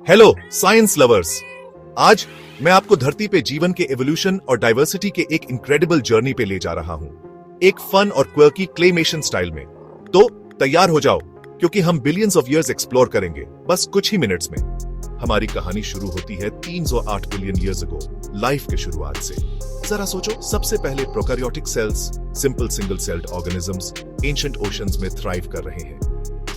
Hello science lovers. आज मैं आपको धरती पे जीवन के एवोल्यूशन और डाइवर्सिटी के एक इनक्रेडिबल जर्नी पे ले जा रहा हूं, एक फन और क्वर्की क्लेमेशन स्टाइल में। तो तैयार हो जाओ, क्योंकि हम बिलियंस ऑफ इयर्स एक्सप्लोर करेंगे बस कुछ ही मिनट्स में। हमारी कहानी शुरू होती है 308 बिलियन ईयर्स अगो, लाइफ के शुरुआत से। जरा सोचो, सबसे पहले prokaryotic cells, simple single celled organisms ancient oceans में थ्राइव कर रहे हैं।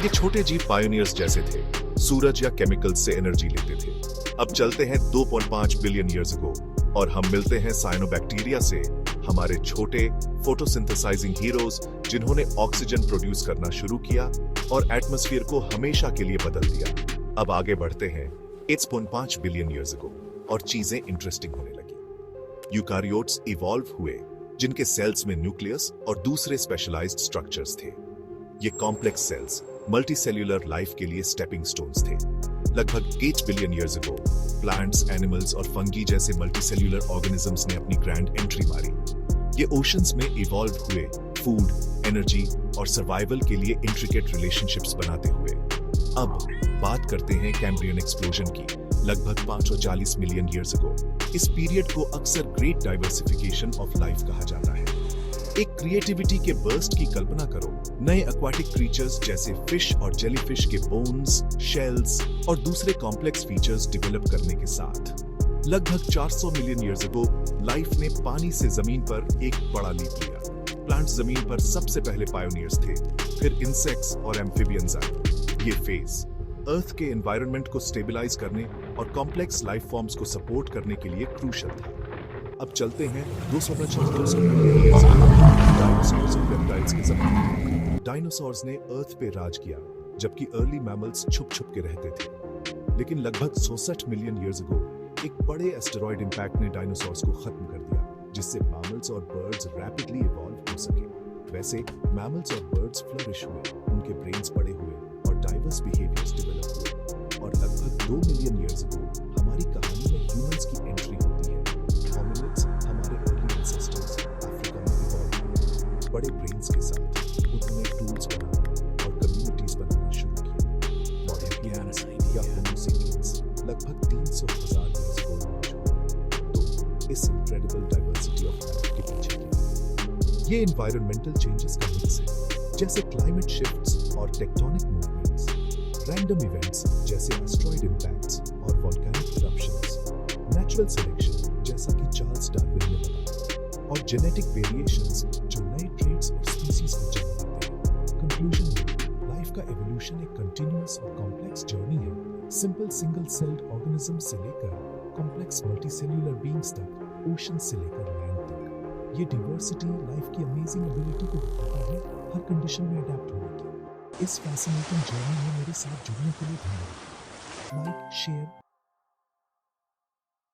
ये छोटे जीव पायोनियर्स जैसे थे, सूरज या केमिकल्स से एनर्जी लेते थे। अब चलते हैं 2.5 बिलियन ईयर्स अगो और हम मिलते हैं साइनोबैक्टीरिया से, हमारे छोटे फोटोसिंथेसाइजिंग हीरोज जिन्होंने ऑक्सीजन प्रोड्यूस करना शुरू किया और एटमॉस्फेयर को हमेशा के लिए बदल दिया। अब आगे बढ़ते हैं 8.5 बिलियन ईयर्स अगो और चीजें इंटरेस्टिंग होने लगी। यूकारियोट्स इवॉल्व हुए, जिनके सेल्स में न्यूक्लियस और दूसरे स्पेशलाइज्ड स्ट्रक्चर्स थे। ये कॉम्प्लेक्स सेल्स मल्टीसेल्यूलर लाइफ के लिए स्टेपिंग स्टोन्स थे। लगभग 8 billion years ago plants, animals और फंगी जैसे मल्टीसेल्यूलर ऑर्गेनिजम्स ने अपनी ग्रैंड एंट्री मारी। ये ओशंस में इवॉल्व हुए, फूड, एनर्जी और सर्वाइवल के लिए इंट्रिकेट रिलेशनशिप्स बनाते हुए। अब बात करते हैं कैम्ब्रियन एक्सप्लोजन की, लगभग 540 मिलियन ईयर्स अगो। इस पीरियड को अक्सर ग्रेट डाइवर्सिफिकेशन ऑफ लाइफ कहा जाता है। एक क्रिएटिविटी के बर्स्ट की कल्पना करो। नए एक्वाटिक क्रीचर्स जैसे फिश और जेलीफिश के बोन्स, शेल्स और दूसरे कॉम्प्लेक्स फीचर्स डेवलप करने के साथ लगभग 400 मिलियन ईयर्स अगो लाइफ ने पानी से जमीन पर एक बड़ा लीप लिया। प्लांट्स जमीन पर सबसे पहले पायोनियर्स थे, फिर इंसेक्ट्स और एम्फिबियंस आए। ये फेज अर्थ के एनवायरनमेंट को स्टेबलाइज करने और कॉम्प्लेक्स लाइफ फॉर्म्स को सपोर्ट करने के लिए क्रूशियल था। अब चलते हैं 250 पेप्टाइड्स के ज़माने। डायनासोर्स ने अर्थ पे राज किया, जबकि अर्ली मैमल्स छुप छुप के रहते थे। लेकिन लगभग 66 मिलियन ईयर्स अगो एक बड़े एस्टेरॉयड इंपैक्ट ने डायनासोर्स को खत्म कर दिया, जिससे मैमल्स और बर्ड्स रैपिडली इवॉल्व हो सके। वैसे मैमल्स और बर्ड्स फ्लरिश हुए, उनके ब्रेन्स बड़े हुए और डाइवर्स बिहेवियर्स डेवलप हुए। और लगभग 2 मिलियन ईयर्स अगो हमारी कहानी में ह्यूमंस की एंट्री होती है। होमिनिड्स, हमारे अर्ली एंसेस्टर्स, अफ्रीका में इवॉल्व हुए। बड़े ब्रेन्स के साथ उन्होंने टूल्स बनाना और कम्युनिटीज बनाना शुरू किया। मॉडर्न ह्यूमंस या होमो सेपियंस लगभग 300,000 ईयर्स अगो लॉन्च हुए। तो इस इनक्रेडिबल डाइवर्सिटी ऑफ लाइफ के पीछे क्या? ये एनवायरमेंटल चेंजेस का मिक्स है, जैसे क्लाइमेट शिफ्ट्स और टेक्टोनिक मूवमेंट्स, रैंडम इवेंट्स जैसे एस्टेरॉयड इंपैक्ट्स और वोल्केनिक इरप्शंस, नेचुरल सिलेक्शन जैसा कि चार्ल्स डार्विन ने बताया, और जेनेटिक वेरिएशंस जो नए ट्रेट्स और स्पीसीज को जन्म देते हैं। कंक्लूजन में लाइफ का एवोल्यूशन एक कंटिन्यूअस और कॉम्प्लेक्स जर्नी है, सिंपल सिंगल सेल्ड ऑर्गेनिज्म से लेकर कॉम्प्लेक्स मल्टीसेल्यूलर बीइंग्स तक, ओशन से लेकर लैंड तक। ये डाइवर्सिटी लाइफ की अमेजिंग एबिलिटी को दिखाता है, हर कंडीशन में अडैप्ट होने की। इस फैसिनेटिंग जर्नी में मेरे साथ जुड़ने के लिए धन्यवाद। Like, share